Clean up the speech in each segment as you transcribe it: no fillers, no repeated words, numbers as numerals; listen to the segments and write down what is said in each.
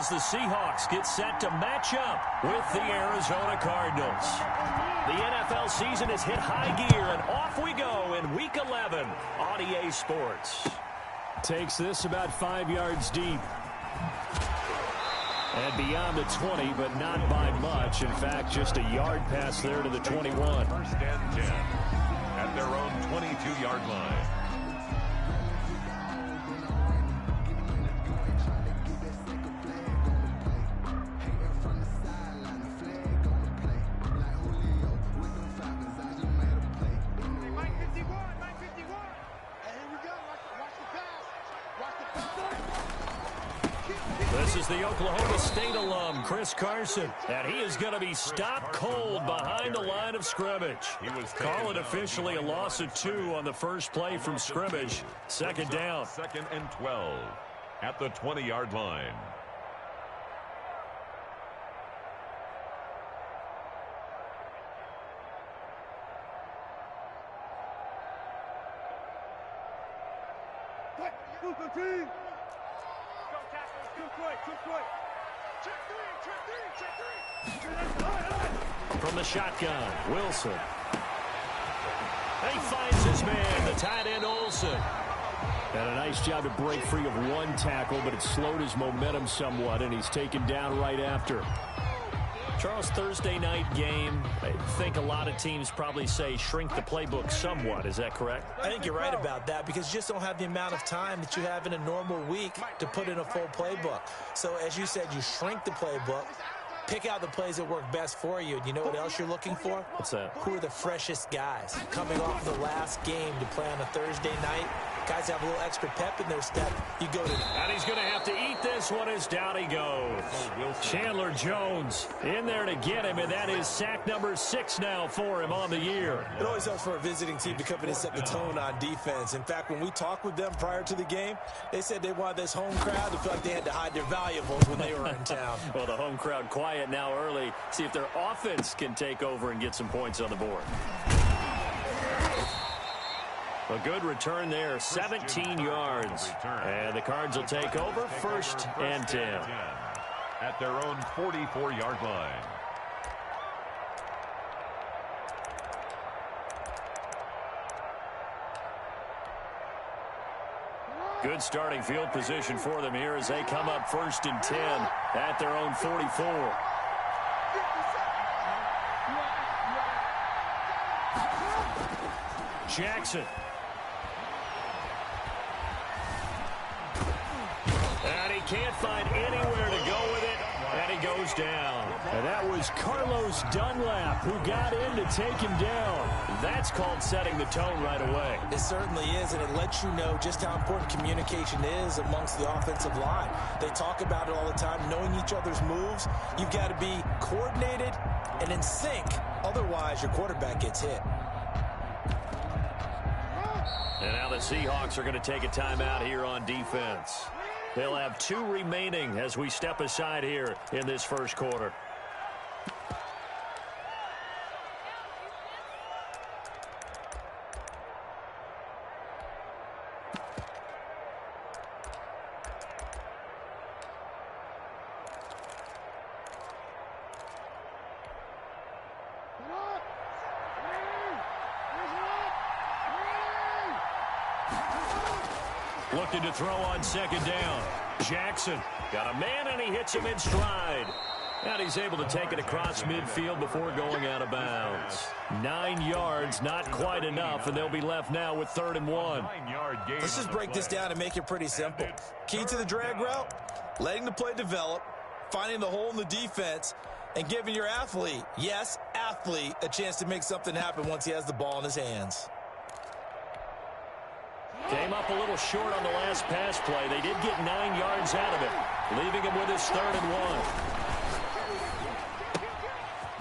as the Seahawks get set to match up with the Arizona Cardinals. The NFL season has hit high gear, and off we go in Week 11 on EA Sports. Takes this about 5 yards deep. And beyond the 20, but not by much. In fact, just a yard pass there to the 21. First and 10 at their own 22-yard line. This is the Oklahoma State alum, Chris Carson, and he is going to be stopped cold behind the line of scrimmage. Call it officially a loss of 2 on the first play from scrimmage. Second down. Second and 12 at the 20-yard line. From the shotgun, Wilson. He finds his man, the tight end Olsen. And a nice job to break free of one tackle, but it slowed his momentum somewhat, and he's taken down right after. Charles, Thursday night game, I think a lot of teams probably say shrink the playbook somewhat. Is that correct? I think you're right about that because you just don't have the amount of time that you have in a normal week to put in a full playbook. So as you said, you shrink the playbook, pick out the plays that work best for you. And you know what else you're looking for? What's that? Who are the freshest guys coming off the last game to play on a Thursday night? Guys have a little extra pep in their step. You go to them. And he's going to have to eat this one as down he goes. Chandler Jones in there to get him, and that is sack number 6 now for him on the year. It always helps for a visiting team to come in and set the tone on defense. In fact, when we talked with them prior to the game, they said they wanted this home crowd to feel like they had to hide their valuables when they were in town. Well, the home crowd quiet now early. See if their offense can take over and get some points on the board. A good return there, 17 yards. And the Cards will take over, first and 10. At their own 44-yard line. Good starting field position for them here as they come up first and 10 at their own 44. Jackson. And he can't find anywhere to go with it, and he goes down. And that was Carlos Dunlap who got in to take him down. That's called setting the tone right away. It certainly is, and it lets you know just how important communication is amongst the offensive line. They talk about it all the time, knowing each other's moves. You've got to be coordinated and in sync. Otherwise, your quarterback gets hit. And now the Seahawks are going to take a timeout here on defense. They'll have 2 remaining as we step aside here in this first quarter. Looking to throw on second down. Jackson got a man, and he hits him in stride. And he's able to take it across midfield before going out of bounds. 9 yards, not quite enough, and they'll be left now with 3rd and 1. Let's just break this down and make it pretty simple. Key to the drag route, letting the play develop, finding the hole in the defense, and giving your athlete, yes, athlete, a chance to make something happen once he has the ball in his hands. Came up a little short on the last pass play. They did get 9 yards out of it, leaving him with his 3rd and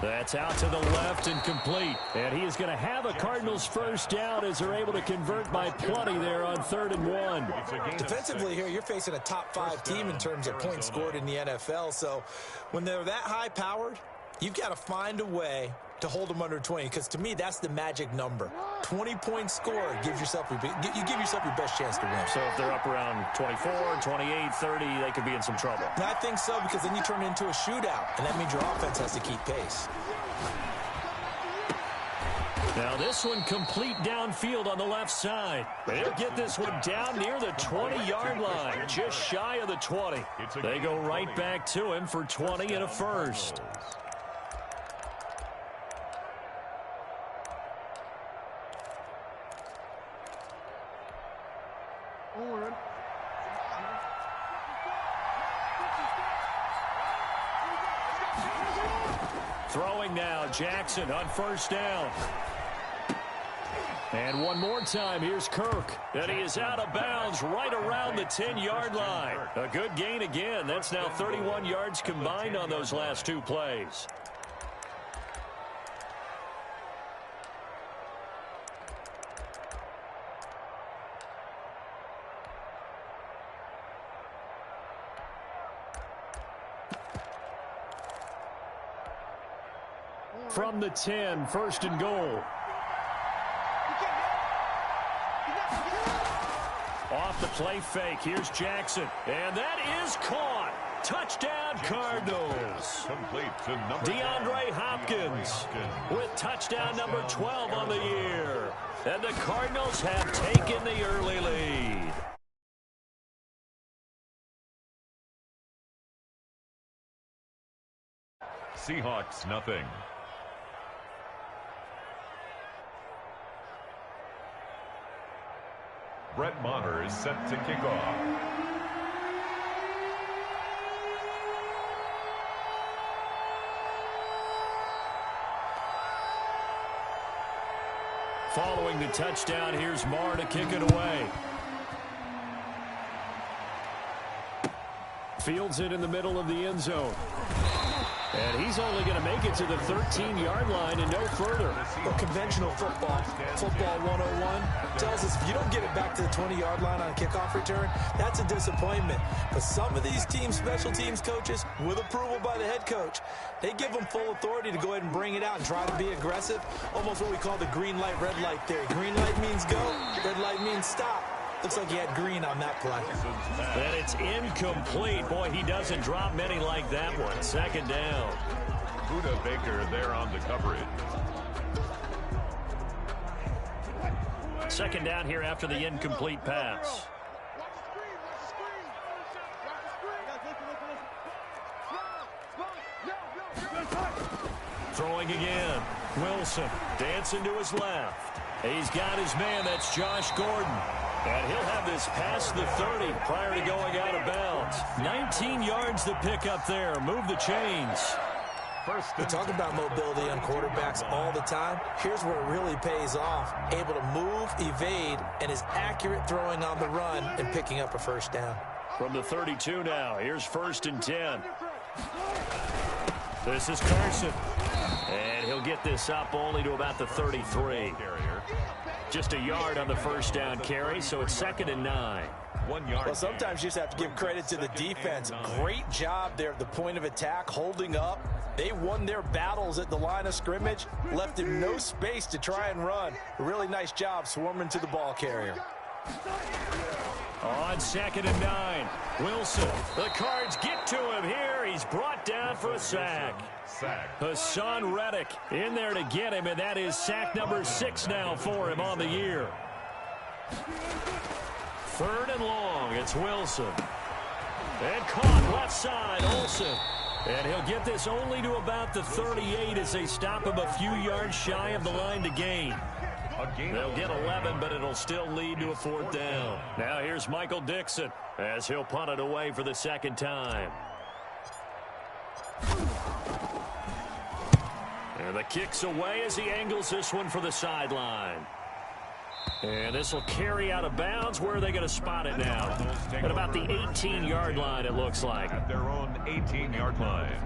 1. That's out to the left and complete. And he is going to have a Cardinals first down as they're able to convert by plenty there on 3rd and 1. Defensively here, you're facing a top 5 team in terms of points scored in the NFL. So when they're that high-powered, you've got to find a way to hold them under 20, because to me, that's the magic number. 20-point score gives yourself you give yourself your best chance to win. So if they're up around 24, 28, 30, they could be in some trouble. And I think so, because then you turn it into a shootout, and that means your offense has to keep pace. Now this one complete downfield on the left side. They'll get this one down near the 20-yard line, just shy of the 20. They go right back to him for 20 and a first. Throwing now, Jackson on first down. And one more time, here's Kirk. And he is out of bounds right around the 10-yard line. A good gain again. That's now 31 yards combined on those last two plays. From the 10, first and goal. Off the play fake, here's Jackson. And that is caught. Touchdown, Cardinals. Complete to number DeAndre Hopkins with touchdown number 12 on the year. And the Cardinals have taken the early lead. Seahawks, nothing. Brett Maher is set to kick off. Following the touchdown, here's Maher to kick it away. Fields it in the middle of the end zone. And he's only going to make it to the 13-yard line and no further. Well, conventional football 101, tells us if you don't get it back to the 20-yard line on a kickoff return, that's a disappointment. But some of these teams, special teams coaches, with approval by the head coach, they give them full authority to go ahead and bring it out and try to be aggressive. Almost what we call the green light, red light theory. Green light means go, red light means stop. Looks like he had green on that play. And it's incomplete. Boy, he doesn't drop many like that one. Second down. Buda Baker there on the coverage. Second down here after the incomplete pass. Throwing again. Wilson dancing to his left. He's got his man. That's Josh Gordon. And he'll have this past the 30 prior to going out of bounds. 19 yards to pick up there. Move the chains. We talk about mobility on quarterbacks all the time. Here's where it really pays off. Able to move, evade, and is accurate throwing on the run and picking up a first down. From the 32 now, here's first and 10. This is Carson. And he'll get this up only to about the 33. Just a yard on the first down carry, so it's second and 9. 1 yard. Well, sometimes you just have to give credit to the defense. Great job there at the point of attack, holding up. They won their battles at the line of scrimmage, left him no space to try and run. A really nice job swarming to the ball carrier. On second and 9, Wilson. The Cards get to him here. He's brought down for a sack. Hassan Reddick in there to get him, and that is sack number 6 now for him on the year. Third and long, it's Wilson. And caught left side, Olsen. And he'll get this only to about the 38 as they stop him a few yards shy of the line to gain. They'll get 11, but it'll still lead to a fourth down. Now here's Michael Dixon as he'll punt it away for the second time. And the kick's away as he angles this one for the sideline. And this will carry out of bounds. Where are they going to spot it now? At about the 18-yard line, it looks like. At their own 18-yard line.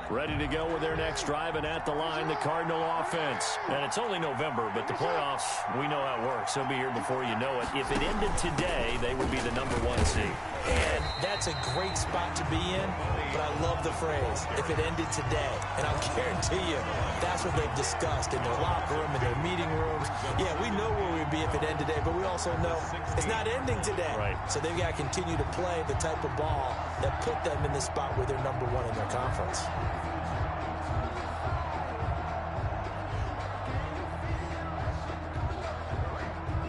Ready to go with their next drive, and at the line, the Cardinal offense. And it's only November, but the playoffs, we know how it works. They'll be here before you know it. If it ended today, they would be the #1 seed. And that's a great spot to be in, but I love the phrase, if it ended today. And I'll guarantee you, that's what they've discussed in their locker room, in their meeting rooms. Yeah, we know where we'd be if it ended today, but we also know it's not ending today. Right. So they've got to continue to play the type of ball that put them in the spot where they're #1 in their conference.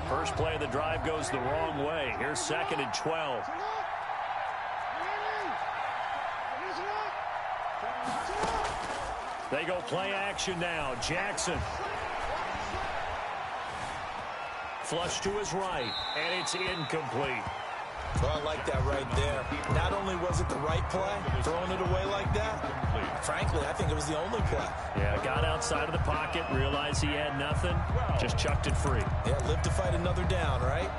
First play of the drive goes the wrong way. Here's 2nd and 12. They go play action now. Jackson. Flush to his right, and it's incomplete. Well, I like that right there. Not only was it the right play, throwing it away like that, frankly, I think it was the only play. Yeah, got outside of the pocket, realized he had nothing, just chucked it free. Yeah, live to fight another down, right?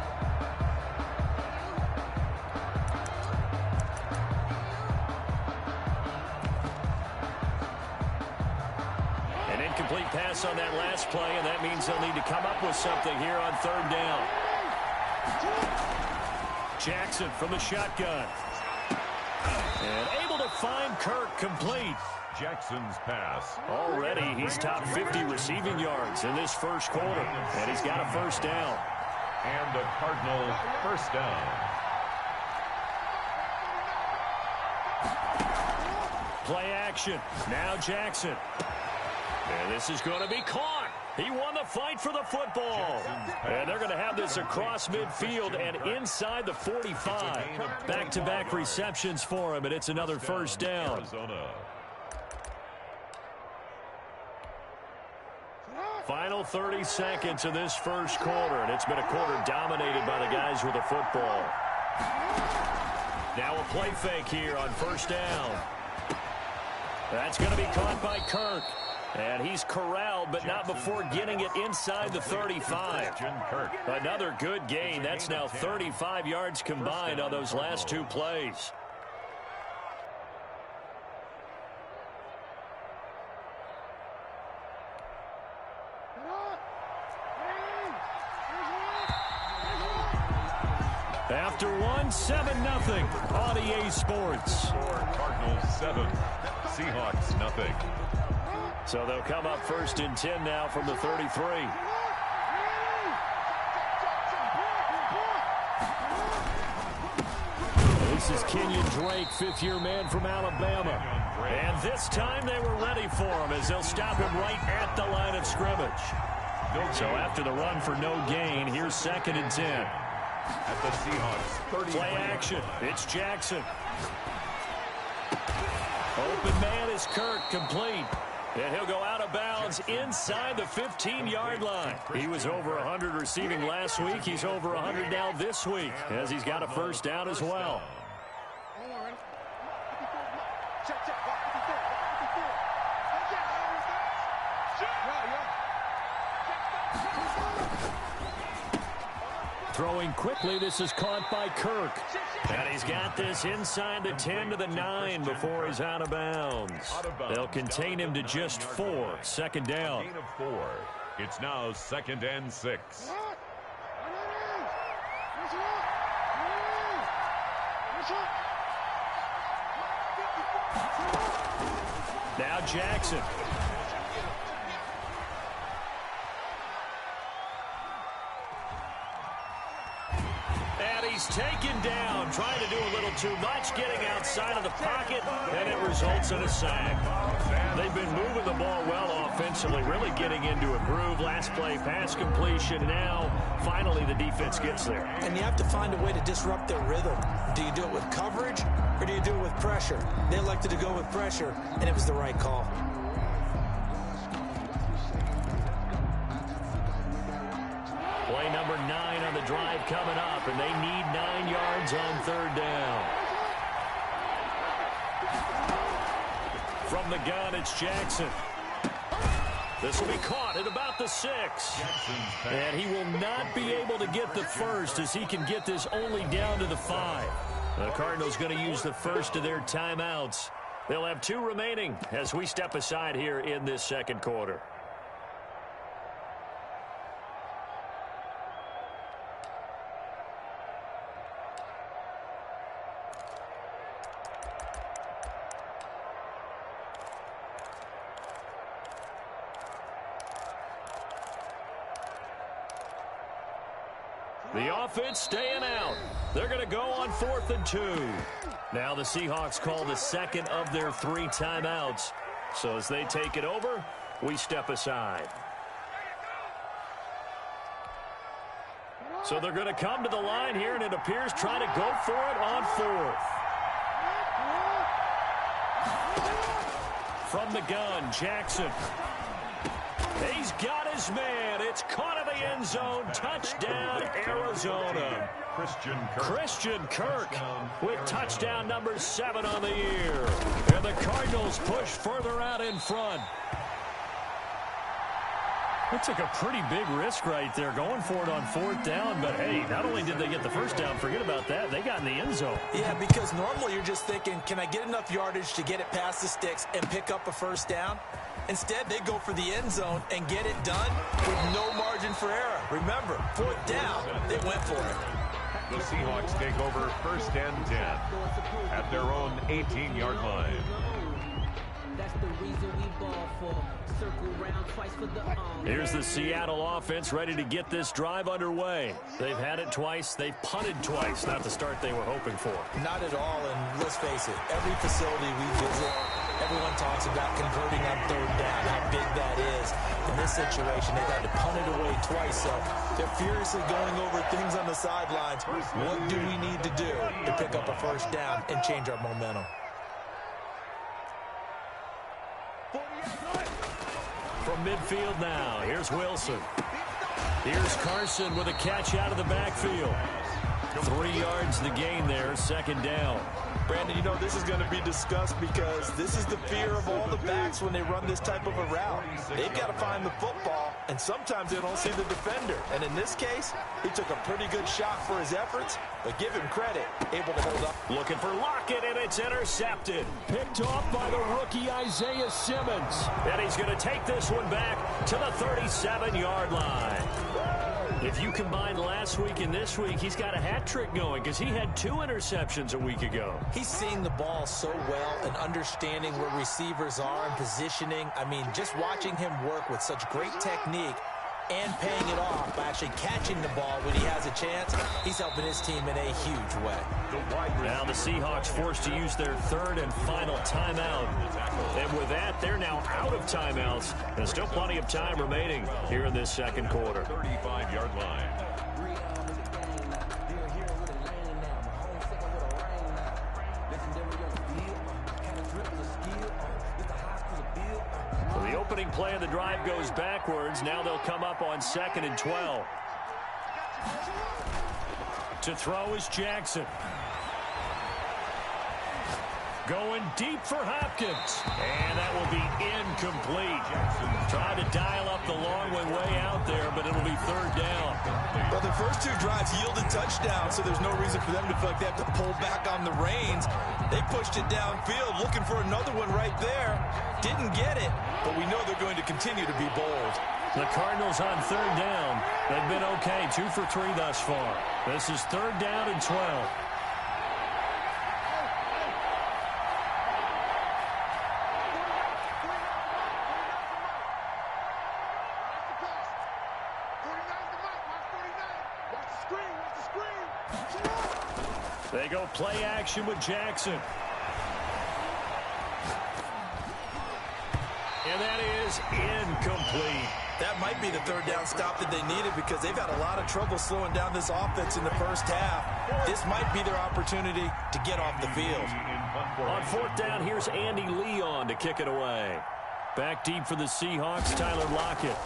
An incomplete pass on that last play, and that means they'll need to come up with something here on 3rd down. Jackson from the shotgun. And able to find Kirk complete. Jackson's pass. Already he's top 50 receiving yards in this first quarter. And he's got a first down. And a Cardinal first down. Play action. Now Jackson. And this is going to be caught. He won the fight for the football. And they're going to have this across midfield and inside the 45. Back-to-back receptions for him, and it's another first down. Final 30 seconds of this first quarter, and it's been a quarter dominated by the guys with the football. Now a play fake here on first down. That's going to be caught by Kirk. And he's corralled, but not before getting it inside the 35. Another good gain. That's now 35 yards combined on those last 2 plays. After one, 7-0 on EA Sports. Cardinals 7, Seahawks nothing. So they'll come up 1st and 10 now from the 33. This is Kenyon Drake, 5th-year man from Alabama. And this time they were ready for him as they'll stop him right at the line of scrimmage. So after the run for no gain, here's 2nd and 10. At the Seahawks 30. Play action. It's Jackson. Open man is Kirk, complete. And he'll go out of bounds inside the 15-yard line. He was over 100 receiving last week. He's over 100 now this week as he's got a first down as well. Throwing quickly, this is caught by Kirk. And he's got this inside the 10 to the 9 before he's out of bounds. They'll contain him to just 4. 2nd down. Gain of 4. It's now 2nd and 6. Now Jackson. He's taken down, trying to do a little too much, getting outside of the pocket, and it results in a sack. They've been moving the ball well offensively, really getting into a groove. Last play, pass completion. Now, finally, the defense gets there. And you have to find a way to disrupt their rhythm. Do you do it with coverage, or do you do it with pressure? They elected to go with pressure, and it was the right call. Play number 9 on the drive coming up, and they need 9 yards on 3rd down. From the gun, it's Jackson. This will be caught at about the 6. And he will not be able to get the first as he can get this only down to the 5. The Cardinals going to use the first of their timeouts They'll have 2 remaining as we step aside here in this second quarter. The offense staying out. They're going to go on 4th and 2. Now the Seahawks call the second of their 3 timeouts. So as they take it over, we step aside. So they're going to come to the line here, and it appears trying to go for it on 4th. From the gun, Jackson. He's got his man. It's caught in the end zone. Touchdown, Arizona. Christian Kirk with touchdown number 7 on the year. And the Cardinals push further out in front. They took a pretty big risk right there going for it on 4th down. But, hey, not only did they get the first down, forget about that, they got in the end zone. Yeah, because normally you're just thinking, can I get enough yardage to get it past the sticks and pick up a first down? Instead, they go for the end zone and get it done with no margin for error. Remember, 4th down, they went for it. The Seahawks take over 1st and 10 at their own 18-yard line. That's the reason we ball for. Circle round twice for the Here's the Seattle offense ready to get this drive underway. They've had it twice. They've punted twice. Not the start they were hoping for. Not at all, and let's face it, every facility we visit, everyone talks about converting on 3rd down, how big that is. In this situation, they've had to punt it away twice, so they're furiously going over things on the sidelines. What do we need to do to pick up a first down and change our momentum? From midfield now, here's Wilson. Here's Carson with a catch out of the backfield. 3 yards the gain there, 2nd down. Brandon, you know, this is going to be discussed because this is the fear of all the backs when they run this type of a route. They've got to find the football, and sometimes they don't see the defender. And in this case, he took a pretty good shot for his efforts, but give him credit, able to hold up. Looking for Lockett, and it's intercepted. Picked off by the rookie Isaiah Simmons. And he's going to take this one back to the 37-yard line. If you combine last week and this week, he's got a hat trick going because he had 2 interceptions a week ago. He's seeing the ball so well and understanding where receivers are and positioning. I mean, just watching him work with such great technique and paying it off by actually catching the ball when he has a chance, he's helping his team in a huge way. Now the Seahawks forced to use their 3rd and final timeout. And with that, they're now out of timeouts. There's still plenty of time remaining here in this second quarter. 35-yard line. The opening play of the drive goes backwards. Now they'll come up on 2nd and 12. To throw is Jackson. Going deep for Hopkins. And that will be incomplete. Tried to dial up the long one way out there, but it'll be 3rd down. Well, the first 2 drives yielded touchdowns, so there's no reason for them to feel like they have to pull back on the reins. They pushed it downfield, looking for another one right there. Didn't get it, but we know they're going to continue to be bold. The Cardinals on 3rd down. They've been okay, 2 for 3 thus far. This is 3rd down and 12. They go play action with Jackson. And that is incomplete. That might be the 3rd down stop that they needed because they've had a lot of trouble slowing down this offense in the first half. This might be their opportunity to get off the field. On 4th down, here's Andy Leon to kick it away. Back deep for the Seahawks, Tyler Lockett.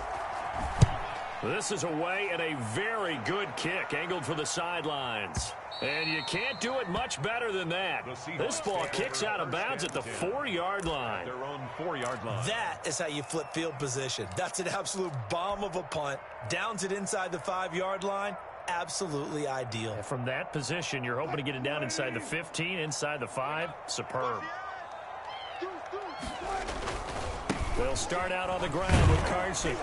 This is away and a very good kick, angled for the sidelines. And you can't do it much better than that. This ball kicks out of bounds at the 4-yard line. Their own 4-yard line. That is how you flip field position. That's an absolute bomb of a punt. Downs it inside the 5-yard line. Absolutely ideal. From that position, you're hoping to get it down inside the 15, inside the 5. Superb. They'll start out on the ground with Carson.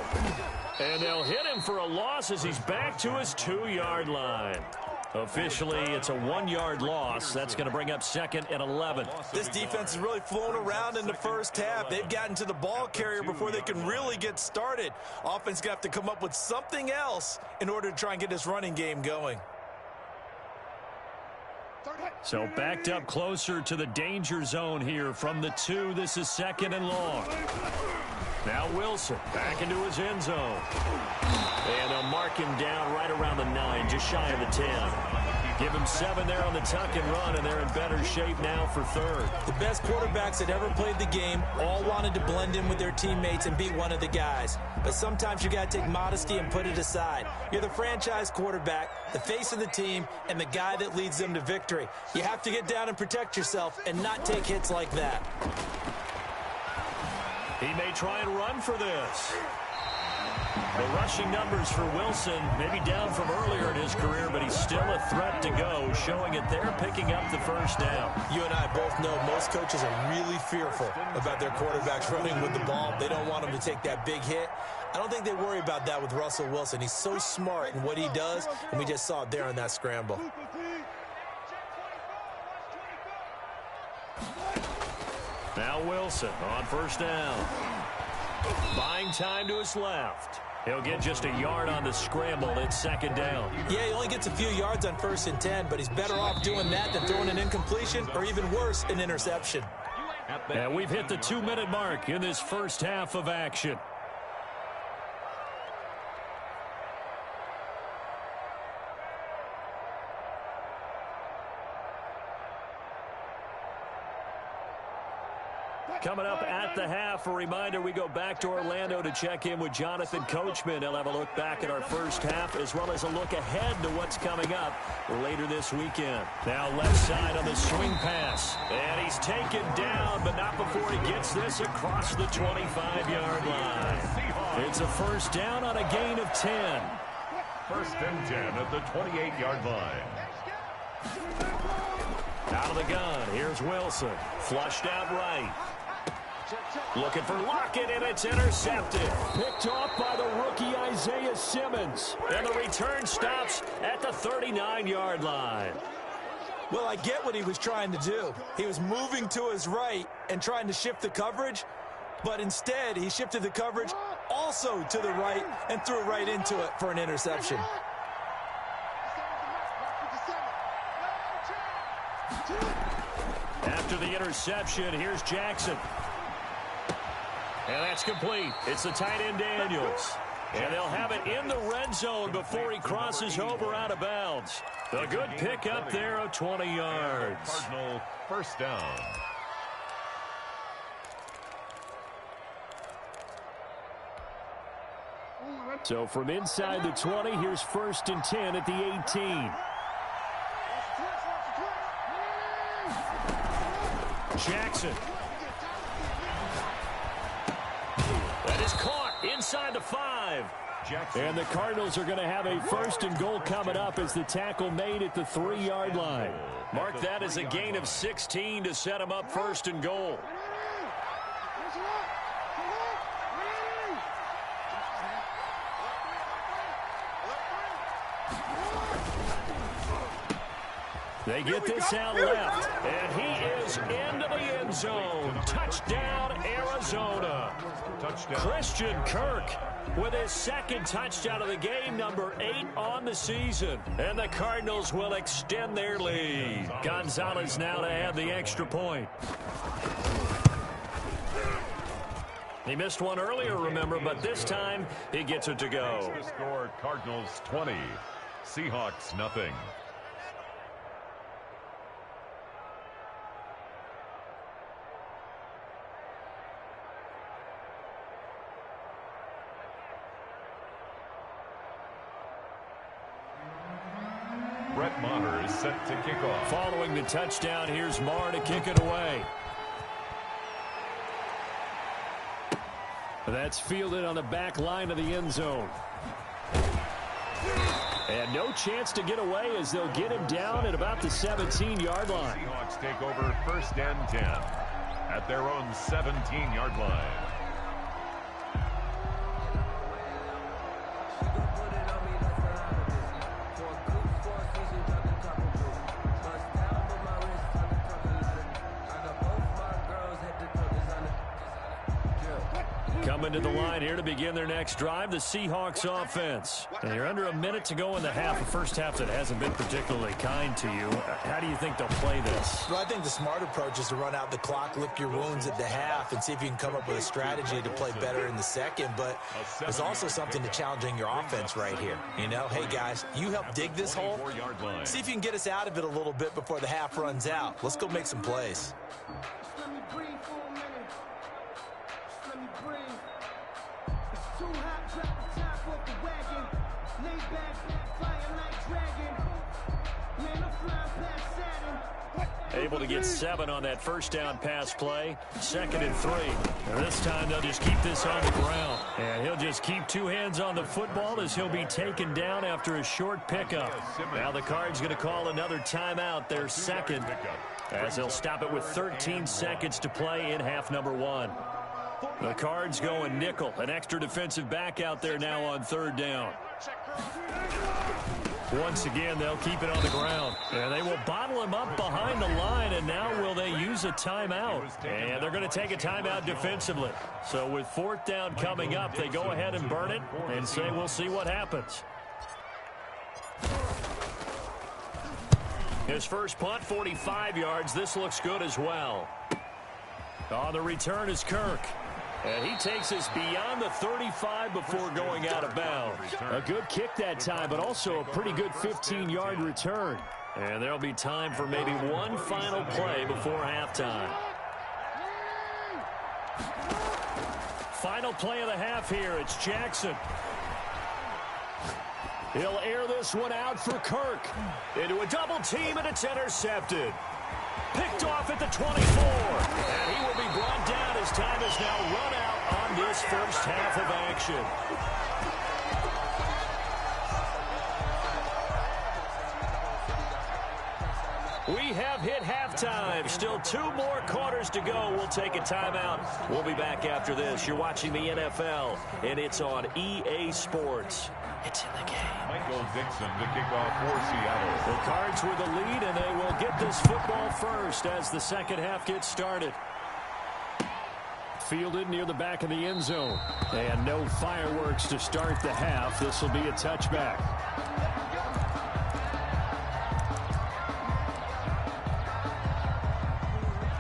And they'll hit him for a loss as he's back to his 2-yard line. Officially, it's a 1-yard loss. That's going to bring up 2nd and 11. This defense is really flown around in the first half. They've gotten to the ball carrier before they can really get started. Offense going to have to come up with something else in order to try and get this running game going. So backed up closer to the danger zone here from the 2. This is 2nd and long. Now Wilson back into his end zone. And they'll mark him down right around the 9, just shy of the 10. Give him 7 there on the tuck and run, and they're in better shape now for 3rd. The best quarterbacks that ever played the game all wanted to blend in with their teammates and be one of the guys. But sometimes you got to take modesty and put it aside. You're the franchise quarterback, the face of the team, and the guy that leads them to victory. You have to get down and protect yourself and not take hits like that. He may try and run for this. The rushing numbers for Wilson may be down from earlier in his career, but he's still a threat to go, showing it they're picking up the first down. You and I both know most coaches are really fearful about their quarterbacks running with the ball. They don't want them to take that big hit. I don't think they worry about that with Russell Wilson. He's so smart in what he does, and we just saw it there on that scramble. Now Wilson on first down. Buying time to his left. He'll get just a yard on the scramble. It's 2nd down. Yeah, he only gets a few yards on 1st and 10, but he's better off doing that than throwing an incompletion or even worse, an interception. And we've hit the 2-minute mark in this first half of action. Coming up at the half, a reminder, we go back to Orlando to check in with Jonathan Coachman. He'll have a look back at our first half as well as a look ahead to what's coming up later this weekend. Now left side on the swing pass. And he's taken down, but not before he gets this across the 25-yard line. It's a first down on a gain of 10. 1st and 10 at the 28-yard line. Out of the gun, here's Wilson. Flushed out right. Looking for Lockett, and it's intercepted. Picked off by the rookie Isaiah Simmons. And the return stops at the 39-yard line. Well, I get what he was trying to do. He was moving to his right and trying to shift the coverage, but instead he shifted the coverage also to the right and threw right into it for an interception. After the interception, here's Jackson. And that's complete. It's the tight end Daniels. And they'll have it in the red zone before he crosses over out of bounds. A good pickup there of 20 yards. Cardinal first down. So from inside the 20, here's 1st and 10 at the 18. Jackson. That is caught inside the 5. Jackson. And the Cardinals are going to have a 1st and goal coming up as the tackle made at the 3-yard line. Mark that as a gain of 16 to set him up 1st and goal. They get this out left, and he is into the end zone. Touchdown, Arizona. Touchdown. Christian Kirk with his 2nd touchdown of the game, number 8 on the season. And the Cardinals will extend their lead. Gonzalez now to add the extra point. He missed one earlier, remember, but this time he gets it to go. The score, Cardinals 20, Seahawks nothing. Brett Maher is set to kick off. Following the touchdown, here's Maher to kick it away. That's fielded on the back line of the end zone. And no chance to get away as they'll get him down at about the 17-yard line. Seahawks take over 1st and 10 at their own 17-yard line. Coming to the line here to begin their next drive, the Seahawks offense. And you're under a minute to go in the half, a first half that hasn't been particularly kind to you. How do you think they'll play this? Well, I think the smart approach is to run out the clock, lick your wounds at the half, and see if you can come up with a strategy to play better in the second. But there's also something to challenging your offense right here. You know, hey, guys, you help dig this hole. See if you can get us out of it a little bit before the half runs out. Let's go make some plays. Let me breathe for a minute. Let me breathe. It's too hot, drop the top off the wagon. Lay back, flying like dragon. Man, I'm flying past Saturn. Able to get 7 on that first down pass play. 2nd and 3. And this time they'll just keep this on the ground. And he'll just keep 2 hands on the football as he'll be taken down after a short pickup. Now the Cards going to call another timeout, their second, as they'll stop it with 13 seconds to play in half number 1. The Cards going nickel, an extra defensive back out there now on 3rd down. Once again, they'll keep it on the ground. And they will bottle him up behind the line, and now will they use a timeout? And they're going to take a timeout defensively. So with 4th down coming up, they go ahead and burn it and say we'll see what happens. His first punt, 45 yards. This looks good as well. On the return is Kirk. And he takes us beyond the 35 before going out of bounds. A good kick that time, but also a pretty good 15-yard return. And there'll be time for maybe one final play before halftime. Final play of the half here. It's Jackson. He'll air this one out for Kirk. Into a double team, and it's intercepted. Picked off at the 24. And he will be brought down as time has now run out on this first half of action. We have hit halftime. Still 2 more quarters to go. We'll take a timeout. We'll be back after this. You're watching the NFL, and it's on EA Sports. It's in the game. Michael Dixon to kick off for Seattle. The Cards with the lead, and they will get this football first as the second half gets started. Fielded near the back of the end zone. And no fireworks to start the half. This will be a touchback.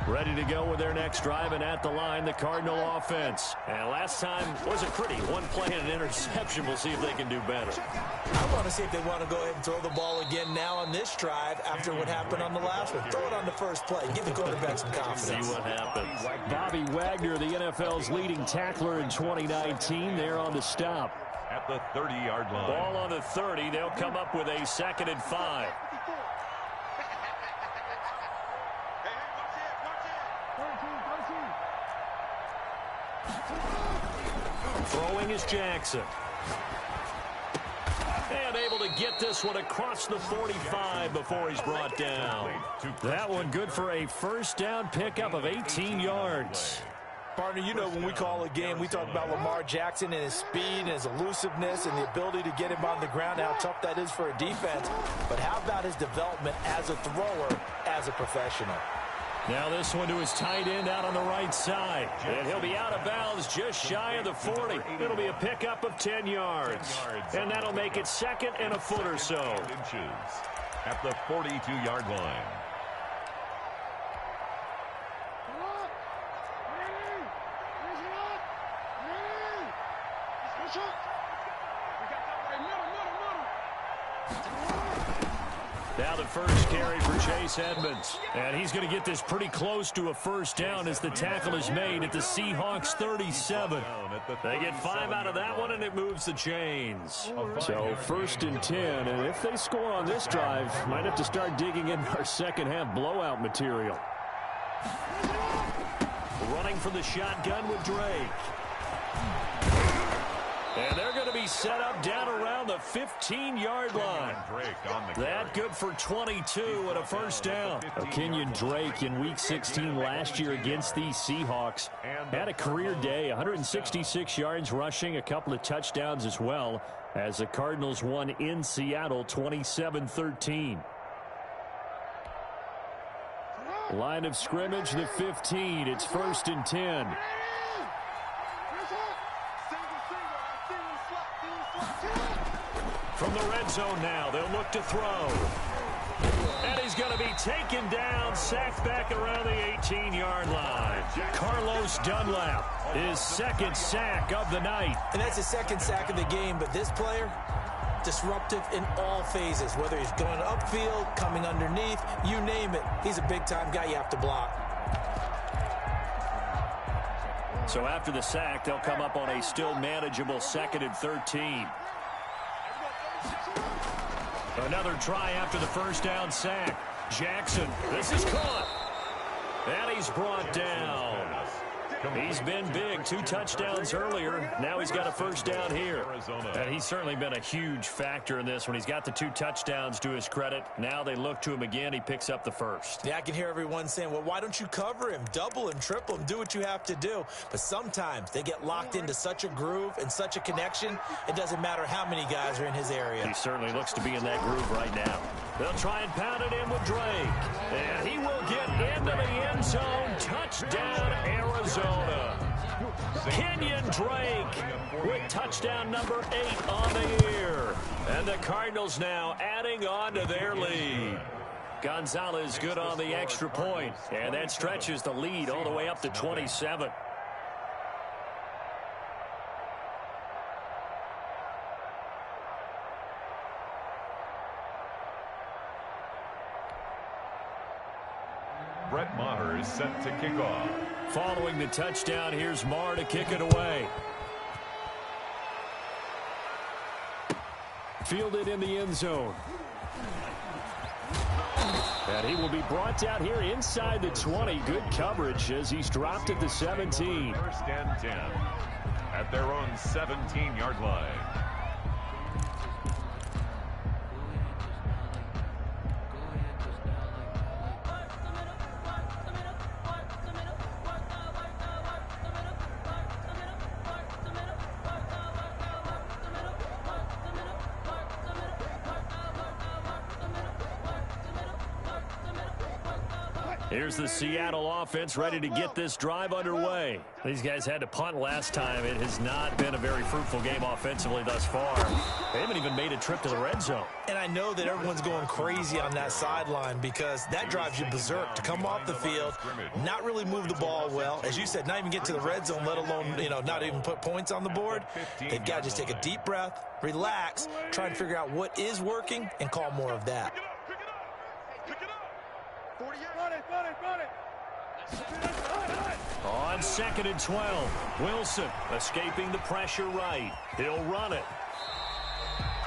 Ready to go with their next drive, and at the line, the Cardinal offense. And last time wasn't pretty. 1 play and an interception. We'll see if they can do better. I want to see if they want to go ahead and throw the ball again now on this drive after what happened on the last one. Throw it on the first play. Give the quarterback some confidence. See what happens. Bobby Wagner, the NFL's leading tackler in 2019, there on the stop. At the 30-yard line. Ball on the 30. They'll come up with a 2nd and 5. Throwing is Jackson. And able to get this one across the 45 before he's brought down. That one good for a first down pickup of 18 yards. Partner, you know when we call a game, we talk about Lamar Jackson and his speed and his elusiveness and the ability to get him on the ground, how tough that is for a defense. But how about his development as a thrower, as a professional? Now this one to his tight end out on the right side. And he'll be out of bounds just shy of the 40. It'll be a pickup of 10 yards. And that'll make it 2nd and a foot or so. At the 42-yard line. Now the first carry for Chase Edmonds. And he's going to get this pretty close to a first down as the tackle is made at the Seahawks 37. They get 5 out of that one, and it moves the chains. So 1st and 10, and if they score on this drive, might have to start digging in our second half blowout material. Running for the shotgun with Drake. And they're going to be set up down around the 15-yard line. That good for 22 and a first down. Kenyon Drake in Week 16 last year against these Seahawks had a career day, 166 yards rushing, a couple of touchdowns as well, as the Cardinals won in Seattle 27-13. Line of scrimmage, the 15. It's 1st and 10. From the red zone now, they'll look to throw. And he's going to be taken down, sacked back around the 18-yard line. Carlos Dunlap, his second sack of the night. And that's his second sack of the game, but this player, disruptive in all phases, whether he's going upfield, coming underneath, you name it. He's a big-time guy you have to block. So after the sack, they'll come up on a still manageable 2nd and 13. Another try after the first down sack. Jackson, this is caught. And he's brought down. He's been big. 2 touchdowns earlier. Now he's got a first down here. And he's certainly been a huge factor in this when he's got the 2 touchdowns to his credit. Now they look to him again. He picks up the first. Yeah, I can hear everyone saying, well, why don't you cover him? Double him, triple him, do what you have to do. But sometimes they get locked into such a groove and such a connection, it doesn't matter how many guys are in his area. He certainly looks to be in that groove right now. They'll try and pound it in with Drake. And he will get into the end zone. Touchdown, Arizona. Kenyon Drake with touchdown number 8 on the year. And the Cardinals now adding on to their lead. Gonzalez good on the extra point. And that stretches the lead all the way up to 27. Brett Maher is set to kick off. Following the touchdown, here's Maher to kick it away. Fielded in the end zone. And he will be brought down here inside the 20. Good coverage as he's dropped at the 17. First and 10 at their own 17-yard line. Here's the Seattle offense ready to get this drive underway. These guys had to punt last time. It has not been a very fruitful game offensively thus far. They haven't even made a trip to the red zone. And I know that everyone's going crazy on that sideline because that drives you berserk to come off the field, not really move the ball well. As you said, not even get to the red zone, let alone, not even put points on the board. They've got to just take a deep breath, relax, try and figure out what is working and call more of that. On 2nd and 12, Wilson escaping the pressure right. He'll run it.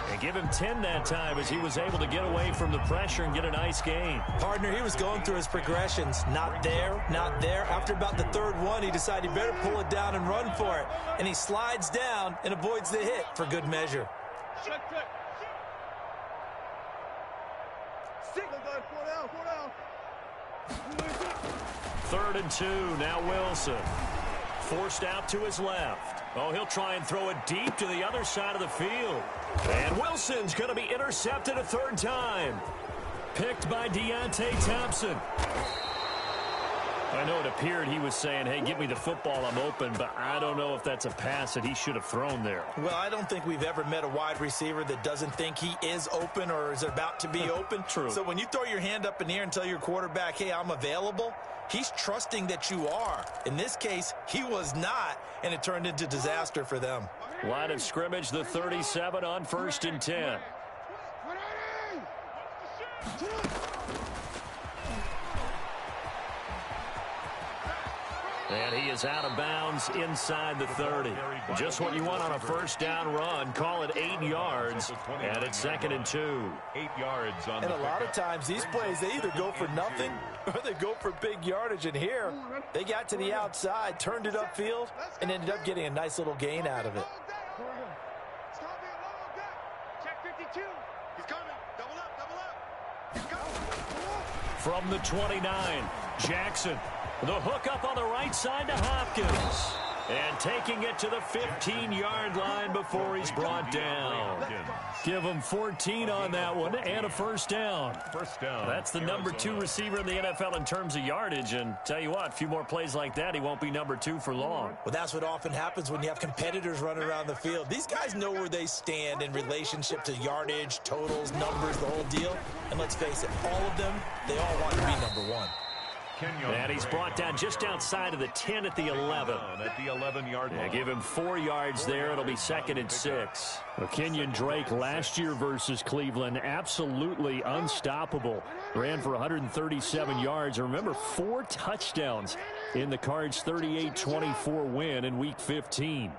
And give him 10 that time as he was able to get away from the pressure and get a nice gain. Partner, he was going through his progressions. Not there, not there. After about the 3rd one, he decided he better pull it down and run for it. And he slides down and avoids the hit for good measure. Third and 2, now Wilson. Forced out to his left. Oh, he'll try and throw it deep to the other side of the field. And Wilson's going to be intercepted a 3rd time. Picked by Deontay Thompson. I know it appeared he was saying, hey, give me the football, I'm open, but I don't know if that's a pass that he should have thrown there. Well, I don't think we've ever met a wide receiver that doesn't think he is open or is about to be open. True. So when you throw your hand up in the air and tell your quarterback, hey, I'm available, he's trusting that you are. In this case, he was not, and it turned into disaster for them. Line of scrimmage, the 37 on 1st and 10. And he is out of bounds inside the 30. Just what you want on a first down run. Call it 8 yards. And it's 2nd and 2. 8 yards on and a lot of times these plays, they either go for nothing or they go for big yardage. And here, they got to the outside, turned it upfield, and ended up getting a nice little gain out of it. From the 29, Jackson. The hook up on the right side to Hopkins. And taking it to the 15-yard line before he's brought down. Give him 14 on that one and a first down. That's the number 2 receiver in the NFL in terms of yardage. And tell you what, a few more plays like that, he won't be number 2 for long. Well, that's what often happens when you have competitors running around the field. These guys know where they stand in relationship to yardage, totals, numbers, the whole deal. And let's face it, all of them, they all want to be number 1. And he's brought down just outside of the 10 at the 11. At the 11-yard line. Give him 4 yards there. It'll be 2nd and 6. Well, Kenyon Drake last year versus Cleveland, absolutely unstoppable. Ran for 137 yards. Remember, 4 touchdowns in the Cards' 38-24 win in Week 15.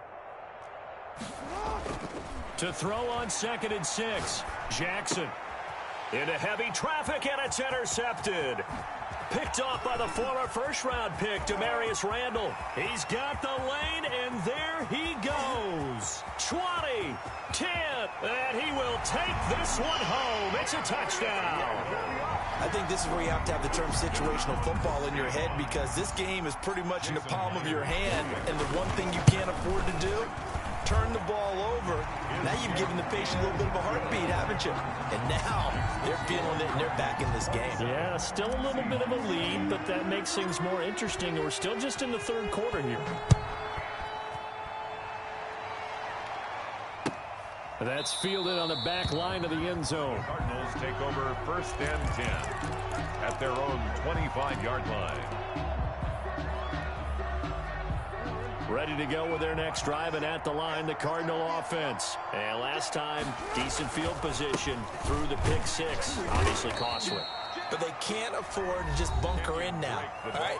To throw on 2nd and 6. Jackson into heavy traffic, and it's intercepted. Picked off by the former first-round pick, Demarius Randall. He's got the lane, and there he goes. 20, 10, and he will take this one home. It's a touchdown. I think this is where you have to have the term situational football in your head, because this game is pretty much in the palm of your hand, and the one thing you can't afford to do, turn the ball over. Now you've given the patient a little bit of a heartbeat, haven't you? And now they're feeling it, and they're back in this game. Yeah, still a little bit of a lead, but that makes things more interesting. We're still just in the 3rd quarter here. That's fielded on the back line of the end zone. Cardinals take over 1st and 10 at their own 25-yard line. Ready to go with their next drive, and at the line, the Cardinal offense. And last time, decent field position through the pick 6. Obviously costly. But they can't afford to just bunker in now. All right,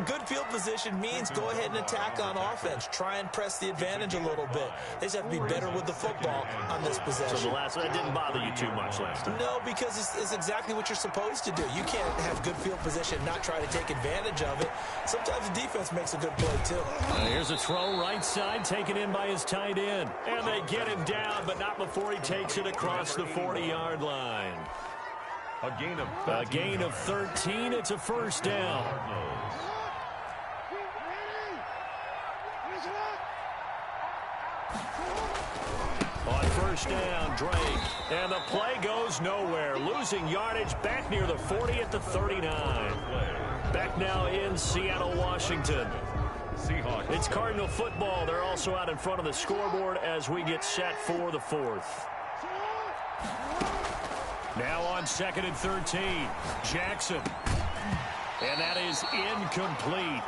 good field position means go ahead and attack on offense. Try and press the advantage a little bit. They just have to be better with the football on this possession. So the last one, that didn't bother you too much last time? No, because it's exactly what you're supposed to do. You can't have good field position and not try to take advantage of it. Sometimes the defense makes a good play, too. Here's a throw right side, taken in by his tight end. And they get him down, but not before he takes it across the 40-yard line. A gain of 13. It's a first down. On first down, Drake. And the play goes nowhere. Losing yardage back near the 40 at the 39. Back now in Seattle, Washington. Seahawks. It's Cardinal football. They're also out in front of the scoreboard as we get set for the 4th. Now on 2nd and 13, Jackson. And that is incomplete.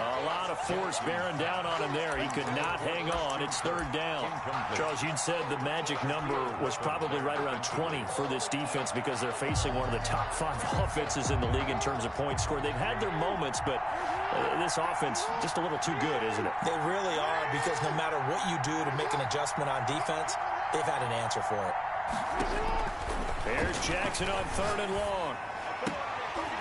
A lot of force bearing down on him there. He could not hang on. It's 3rd down. Charles, you'd said the magic number was probably right around 20 for this defense because they're facing one of the top 5 offenses in the league in terms of points scored. They've had their moments, but this offense just a little too good, isn't it? They really are, because no matter what you do to make an adjustment on defense, they've had an answer for it. There's Jackson on 3rd and long.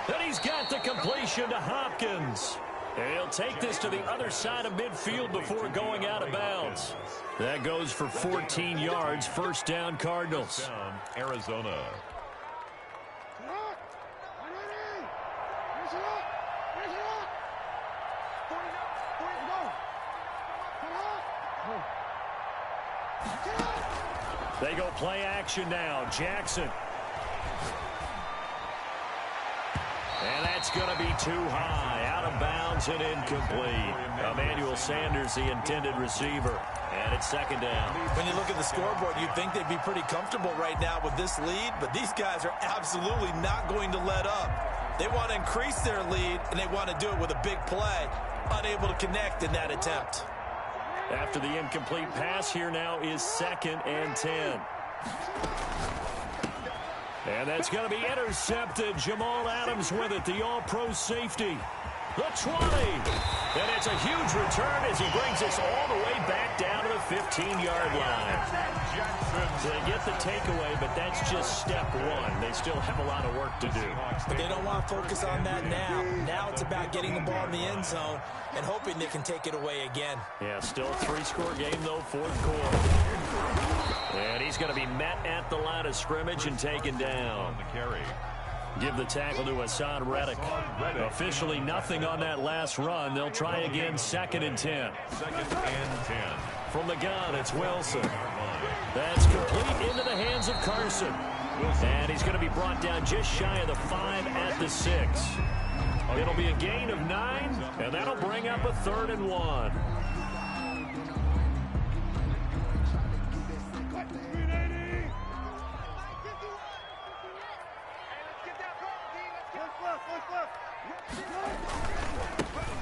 Then he's got the completion to Hopkins. And he'll take this to the other side of midfield before going out of bounds. That goes for 14 yards. First down, Cardinals. Arizona. They go play action now. Jackson. And that's going to be too high. Out of bounds and incomplete. Emmanuel Sanders, the intended receiver. And it's 2nd down. When you look at the scoreboard, you'd think they'd be pretty comfortable right now with this lead, but these guys are absolutely not going to let up. They want to increase their lead, and they want to do it with a big play. Unable to connect in that attempt. After the incomplete pass, here now is 2nd and 10. And that's going to be intercepted. Jamal Adams with it, the all-pro safety. The 20. And it's a huge return as he brings us all the way back down to the 15-yard line. They get the takeaway, but that's just step 1. They still have a lot of work to do. But they don't want to focus on that now. Now it's about getting the ball in the end zone and hoping they can take it away again. Yeah, still a 3-score game, though, 4th quarter. And he's going to be met at the line of scrimmage and taken down. On the carry. Give the tackle to Hassan Reddick. Officially nothing on that last run. They'll try again, 2nd and 10. 2nd and 10. From the gun, it's Wilson. That's complete into the hands of Carson. And he's going to be brought down just shy of the 5 at the 6. It'll be a gain of 9, and that'll bring up a 3rd and 1.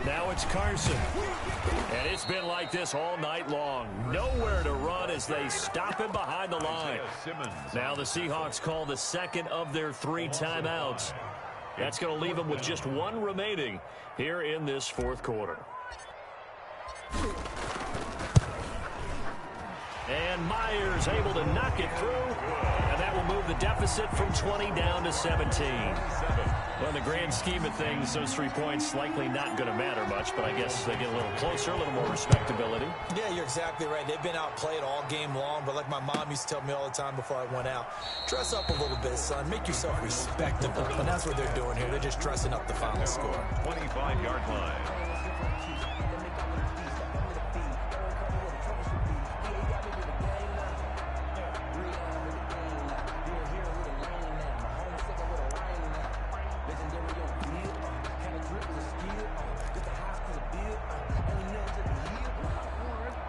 Now it's Carson. And it's been like this all night long. Nowhere to run as they stop him behind the line. Now the Seahawks call the 2nd of their 3 timeouts. That's going to leave them with just 1 remaining here in this 4th quarter. And Myers able to knock it through. And that will move the deficit from 20 down to 17. Well, in the grand scheme of things, those 3 points likely not going to matter much, but I guess they get a little closer, a little more respectability. Yeah, you're exactly right. They've been outplayed all game long, but like my mom used to tell me all the time before I went out, dress up a little bit, son. Make yourself respectable. And that's what they're doing here. They're just dressing up the final score. 25-yard line.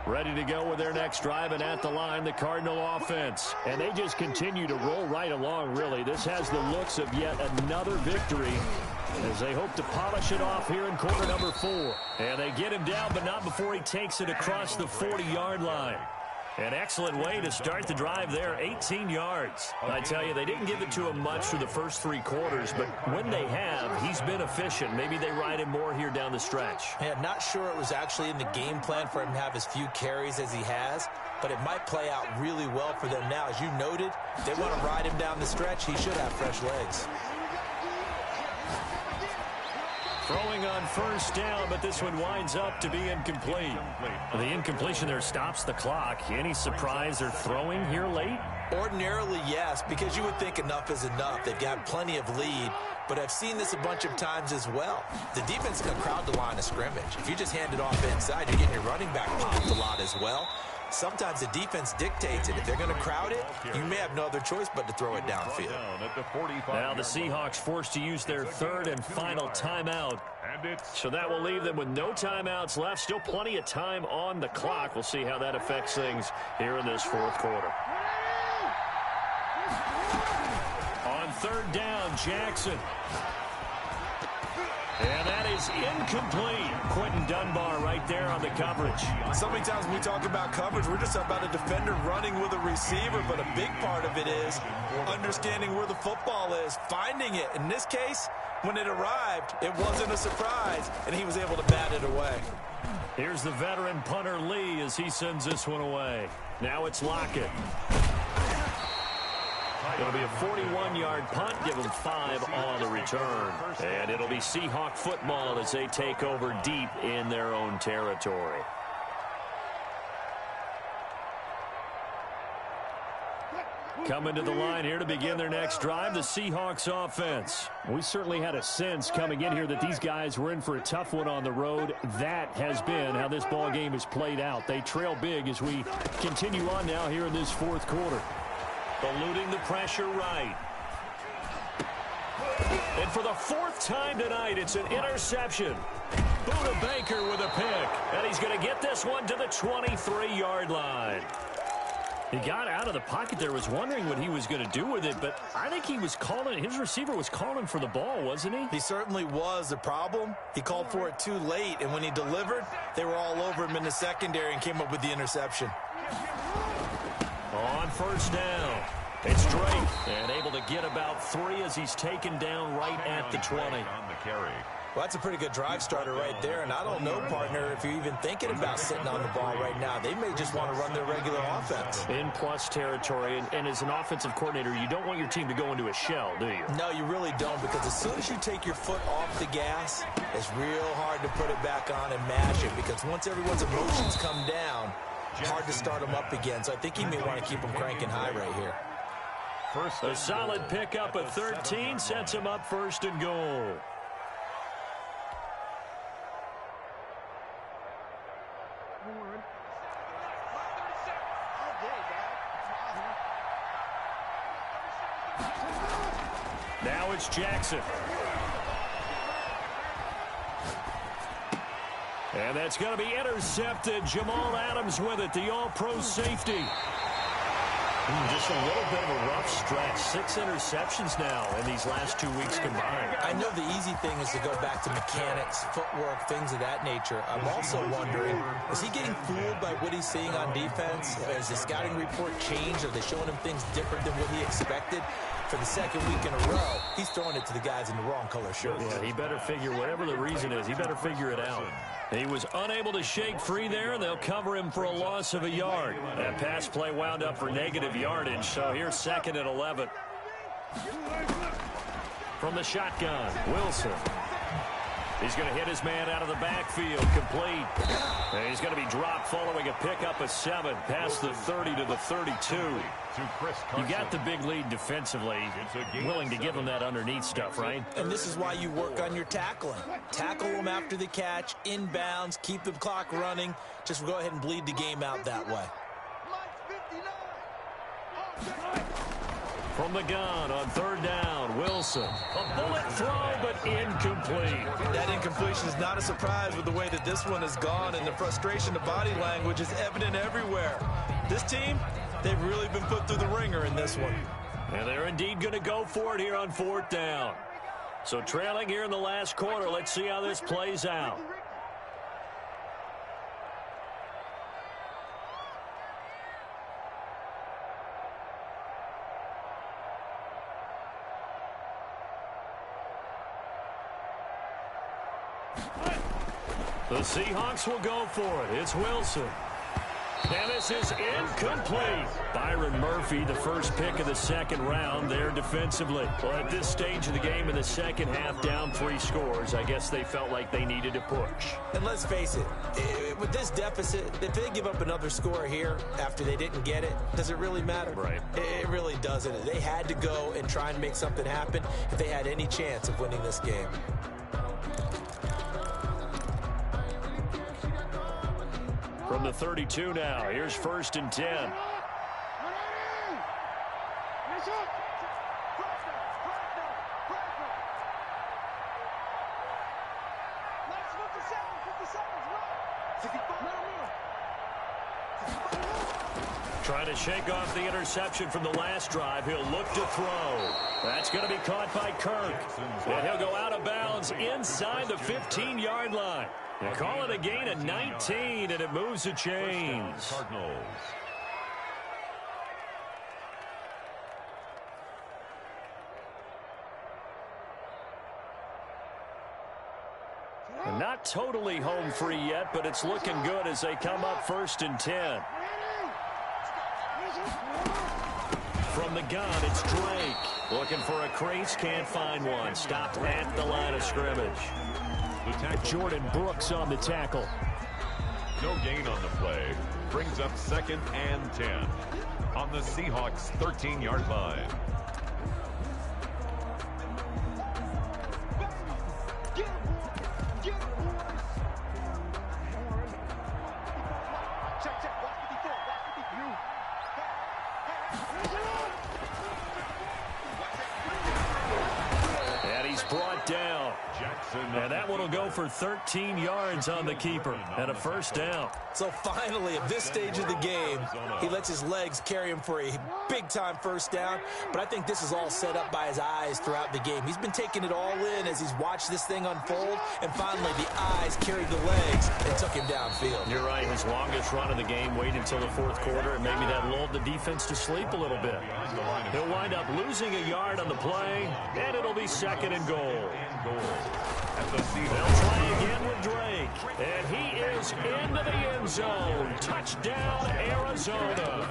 Ready to go with their next drive, and at the line, the Cardinal offense. And they just continue to roll right along, really. This has the looks of yet another victory as they hope to polish it off here in quarter number 4. And they get him down, but not before he takes it across the 40-yard line. An excellent way to start the drive there, 18 yards. I tell you, they didn't give it to him much through the first 3 quarters, but when they have, he's been efficient. Maybe they ride him more here down the stretch. Yeah, not sure it was actually in the game plan for him to have as few carries as he has, but it might play out really well for them now. As you noted, they want to ride him down the stretch. He should have fresh legs. Throwing on first down, but this one winds up to be incomplete. The incompletion there stops the clock. Any surprise they're throwing here late? Ordinarily, yes, because you would think enough is enough. They've got plenty of lead, but I've seen this a bunch of times as well. The defense is going to crowd the line of scrimmage. If you just hand it off inside, you're getting your running back popped a lot as well. Sometimes the defense dictates it. If they're going to crowd it, you may have no other choice but to throw it downfield. Now the Seahawks forced to use their 3rd and final timeout. So that will leave them with no timeouts left. Still plenty of time on the clock. We'll see how that affects things here in this 4th quarter. On 3rd down, Jackson. And that is incomplete. Quentin Dunbar right there on the coverage. So many times when we talk about coverage, we're just about a defender running with a receiver, but a big part of it is understanding where the football is, finding it. In this case, when it arrived, it wasn't a surprise, and he was able to bat it away. Here's the veteran punter Lee as he sends this one away. Now it's Lockett. It'll be a 41-yard punt, give them 5 on the return. And it'll be Seahawk football as they take over deep in their own territory. Coming to the line here to begin their next drive, the Seahawks offense. We certainly had a sense coming in here that these guys were in for a tough one on the road. That has been how this ball game has played out. They trail big as we continue on now here in this 4th quarter. Eluding the pressure right. And for the 4th time tonight, it's an interception. Buda Baker with a pick. And he's going to get this one to the 23-yard line. He got out of the pocket there, was wondering what he was going to do with it, but I think he was calling, his receiver was calling for the ball, wasn't he? He certainly was. The problem, he called for it too late, and when he delivered, they were all over him in the secondary and came up with the interception. On first down, it's Drake, and able to get about 3 as he's taken down right at the 20. Well, that's a pretty good drive starter right there, and I don't know, partner, if you're even thinking about sitting on the ball right now. They may just want to run their regular offense. In plus territory, and as an offensive coordinator, you don't want your team to go into a shell, do you? No, you really don't, because as soon as you take your foot off the gas, it's real hard to put it back on and mash it, because once everyone's emotions come down, hard to start them up again. So I think he may want to keep them cranking high right here. A solid pickup of 13 sets him up first and goal. Now it's Jackson. And that's going to be intercepted. Jamal Adams with it, the all-pro safety. Just a little bit of a rough stretch. 6 interceptions now in these last 2 weeks combined. I know the easy thing is to go back to mechanics, footwork, things of that nature. I'm also wondering, is he getting fooled by what he's seeing on defense? Has the scouting report changed? Are they showing him things different than what he expected? For the second week in a row, he's throwing it to the guys in the wrong color shirts. Yeah, he better figure, whatever the reason is, he better figure it out. He was unable to shake free there, and they'll cover him for a loss of a yard. That pass play wound up for negative yardage, so here's 2nd and 11. From the shotgun, Wilson. He's going to hit his man out of the backfield, complete. And he's going to be dropped following a pickup of 7, past the 30 to the 32. You got the big lead defensively, willing to give him that underneath stuff, right? And this is why you work on your tackling. Tackle them after the catch, inbounds, keep the clock running. Just go ahead and bleed the game out that way. From the gun on 3rd down, Wilson. A bullet throw, but incomplete. That incompletion is not a surprise with the way that this one has gone, and the frustration of body language is evident everywhere. This team, they've really been put through the ringer in this one. And they're indeed going to go for it here on 4th down. So trailing here in the last quarter, let's see how this plays out. The Seahawks will go for it. It's Wilson. And this is incomplete. Byron Murphy, the first pick of the 2nd round there defensively. Well, at this stage of the game in the second half, down 3 scores, I guess they felt like they needed to push. And let's face it, with this deficit, if they give up another score here after they didn't get it, does it really matter? Right. It really doesn't. They had to go and try and make something happen if they had any chance of winning this game. From the 32 now, here's 1st and 10. Trying to shake off the interception from the last drive. He'll look to throw. That's going to be caught by Kirk. And he'll go out of bounds inside the 15-yard line. They call it a gain of 19, and it moves the chains. Cardinals. And not totally home free yet, but it's looking good as they come up 1st and 10. From the gun, it's Drake. Looking for a crease, can't find one. Stopped at the line of scrimmage. Jordan Brooks on the tackle. No gain on the play. Brings up 2nd and 10 on the Seahawks' 13-yard line. And he's brought down. And that one will go for 13 yards on the keeper and a 1st down. So finally, at this stage of the game, he lets his legs carry him for a big-time 1st down. But I think this is all set up by his eyes throughout the game. He's been taking it all in as he's watched this thing unfold. And finally, the eyes carried the legs and took him downfield. You're right. His longest run of the game waited until the 4th quarter, and maybe that lulled the defense to sleep a little bit. He'll wind up losing a yard on the play, and it'll be 2nd and goal. They'll try again with Drake, and he is into the end zone. Touchdown, Arizona.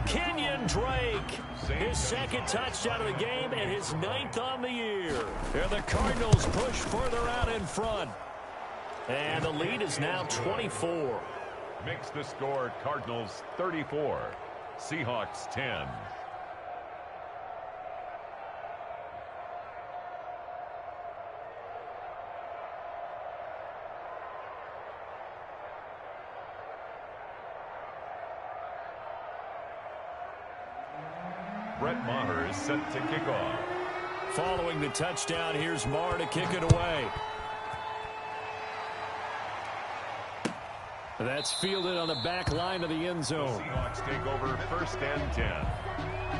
Kenyon Drake, his 2nd touchdown of the game and his 9th on the year. And the Cardinals push further out in front. And the lead is now 24. Makes the score Cardinals 34, Seahawks 10. Brett Maher is set to kick off. Following the touchdown, here's Maher to kick it away. That's fielded on the back line of the end zone. The Seahawks take over 1st and 10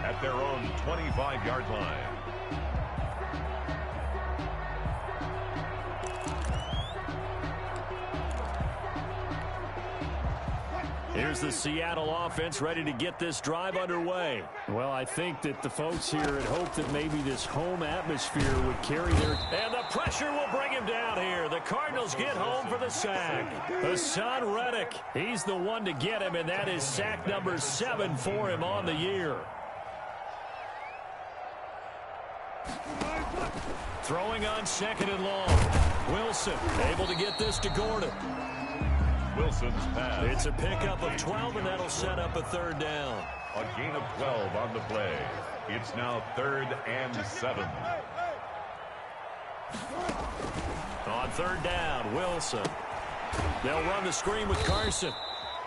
at their own 25-yard line. Here's the Seattle offense ready to get this drive underway. Well, I think that the folks here had hoped that maybe this home atmosphere would carry their... And the pressure will bring him down here. The Cardinals get home for the sack. Hassan Reddick, he's the one to get him, and that is sack number 7 for him on the year. Throwing on 2nd and long. Wilson able to get this to Gordon. Wilson's pass. It's a pickup of 12, and that'll set up a 3rd down. A gain of 12 on the play. It's now 3rd and 7. On 3rd down, Wilson. They'll run the screen with Carson.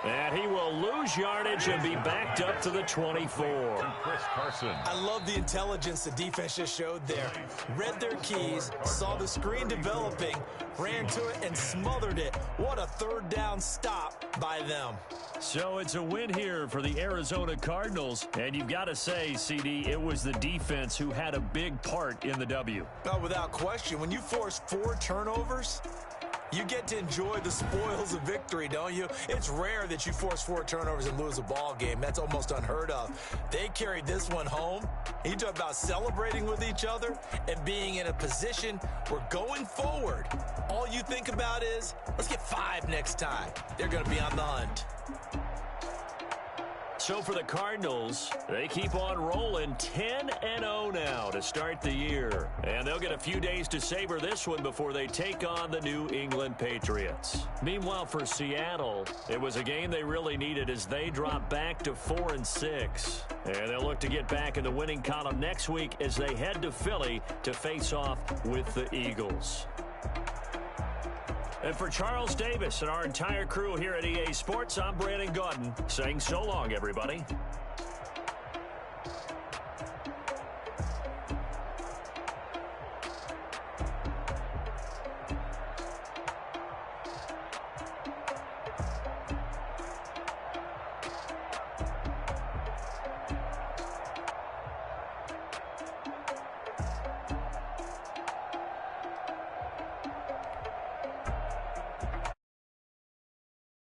And he will lose yardage and be backed up to the 24. Chris Carson. I love the intelligence the defense just showed there. Read their keys, saw the screen developing, ran to it, and smothered it. What a 3rd down stop by them. So it's a win here for the Arizona Cardinals. And you've got to say, CD, it was the defense who had a big part in the W. Oh, without question. When you force 4 turnovers, you get to enjoy the spoils of victory, don't you? It's rare that you force 4 turnovers and lose a ball game. That's almost unheard of. They carried this one home. You talk about celebrating with each other and being in a position where going forward, all you think about is, let's get 5 next time. They're going to be on the hunt. So for the Cardinals, they keep on rolling 10-0 now to start the year. And they'll get a few days to savor this one before they take on the New England Patriots. Meanwhile, for Seattle, it was a game they really needed as they drop back to 4-6. And they'll look to get back in the winning column next week as they head to Philly to face off with the Eagles. And for Charles Davis and our entire crew here at EA Sports, I'm Brandon Gaudin saying so long, everybody.